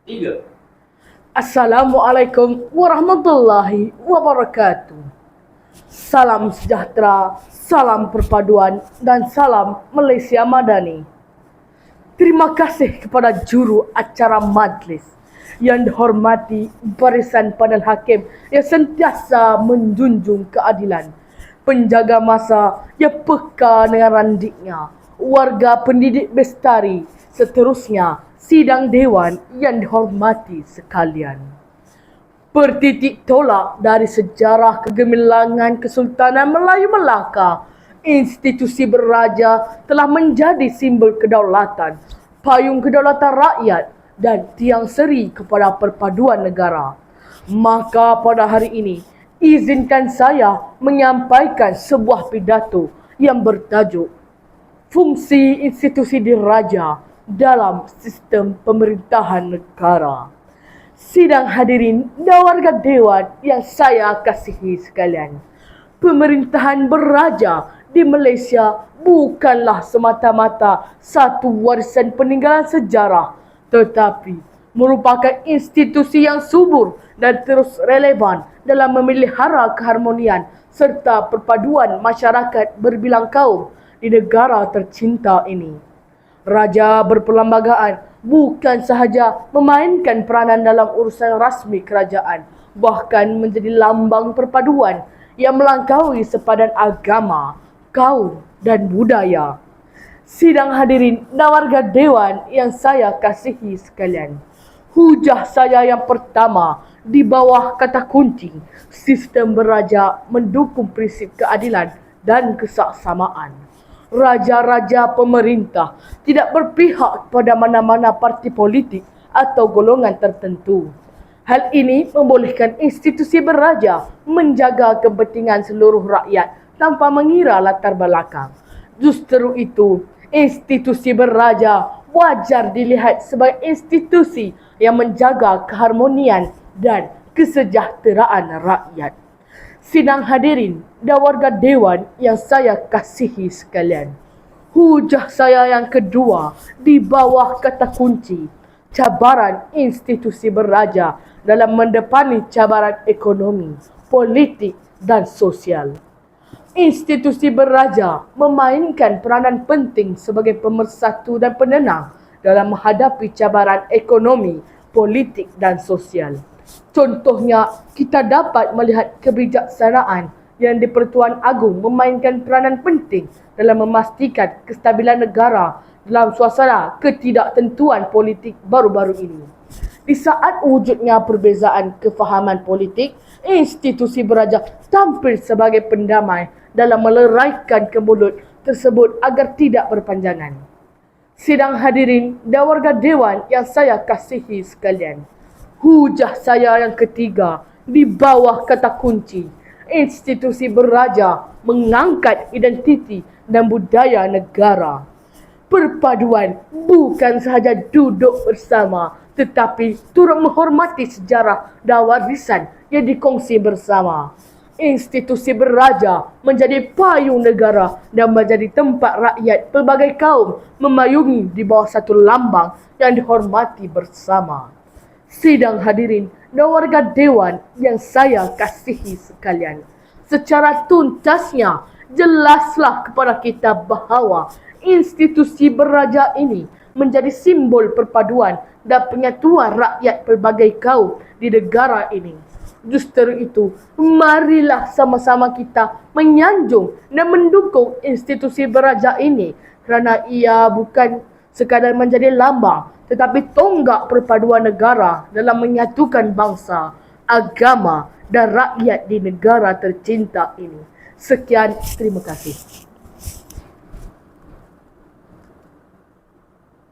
Tiga. Assalamualaikum warahmatullahi wabarakatuh. Salam sejahtera, salam perpaduan, dan salam Malaysia Madani. Terima kasih kepada juru acara majlis yang dihormati barisan panel hakim yang sentiasa menjunjung keadilan, penjaga masa yang peka dengan randiknya, warga pendidik bestari, seterusnya sidang dewan yang dihormati sekalian. Bertitik tolak dari sejarah kegemilangan Kesultanan Melayu Melaka, institusi beraja telah menjadi simbol kedaulatan, payung kedaulatan rakyat dan tiang seri kepada perpaduan negara. Maka pada hari ini, izinkan saya menyampaikan sebuah pidato yang bertajuk Fungsi Institusi Diraja dalam Sistem Pemerintahan Negara. Sidang hadirin dan warga dewan yang saya kasihi sekalian. Pemerintahan beraja di Malaysia bukanlah semata-mata satu warisan peninggalan sejarah, tetapi merupakan institusi yang subur dan terus relevan dalam memelihara keharmonian serta perpaduan masyarakat berbilang kaum di negara tercinta ini. Raja berperlembagaan bukan sahaja memainkan peranan dalam urusan rasmi kerajaan, bahkan menjadi lambang perpaduan yang melampaui sepadan agama, kaum dan budaya. Sidang hadirin dan warga dewan yang saya kasihi sekalian. Hujah saya yang pertama di bawah kata kunci sistem beraja mendukung prinsip keadilan dan kesaksamaan. Raja-raja pemerintah tidak berpihak pada mana-mana parti politik atau golongan tertentu. Hal ini membolehkan institusi beraja menjaga kepentingan seluruh rakyat tanpa mengira latar belakang. Justru itu, institusi beraja wajar dilihat sebagai institusi yang menjaga keharmonian dan kesejahteraan rakyat. Sidang hadirin dan warga dewan yang saya kasihi sekalian. Hujah saya yang kedua di bawah kata kunci cabaran institusi beraja dalam mendepani cabaran ekonomi, politik dan sosial. Institusi beraja memainkan peranan penting sebagai pemersatu dan penenang dalam menghadapi cabaran ekonomi, politik dan sosial. Contohnya, kita dapat melihat kebijaksanaan yang di-Pertuan Agong memainkan peranan penting dalam memastikan kestabilan negara dalam suasana ketidaktentuan politik baru-baru ini. Di saat wujudnya perbezaan kefahaman politik, institusi beraja tampil sebagai pendamai dalam meleraikan kemulut tersebut agar tidak berpanjangan. Sidang hadirin dan warga dewan yang saya kasihi sekalian. Hujah saya yang ketiga di bawah kata kunci institusi beraja mengangkat identiti dan budaya negara. Perpaduan bukan sahaja duduk bersama, tetapi turut menghormati sejarah dan warisan yang dikongsi bersama. Institusi beraja menjadi payung negara dan menjadi tempat rakyat pelbagai kaum memayungi di bawah satu lambang yang dihormati bersama. Sidang hadirin dan warga dewan yang saya kasihi sekalian. Secara tuntasnya, jelaslah kepada kita bahawa institusi beraja ini menjadi simbol perpaduan dan penyatuan rakyat pelbagai kaum di negara ini. Justru itu, marilah sama-sama kita menyanjung dan mendukung institusi beraja ini kerana ia bukan sekadar menjadi lambang tetapi tonggak perpaduan negara dalam menyatukan bangsa, agama dan rakyat di negara tercinta ini. Sekian, terima kasih.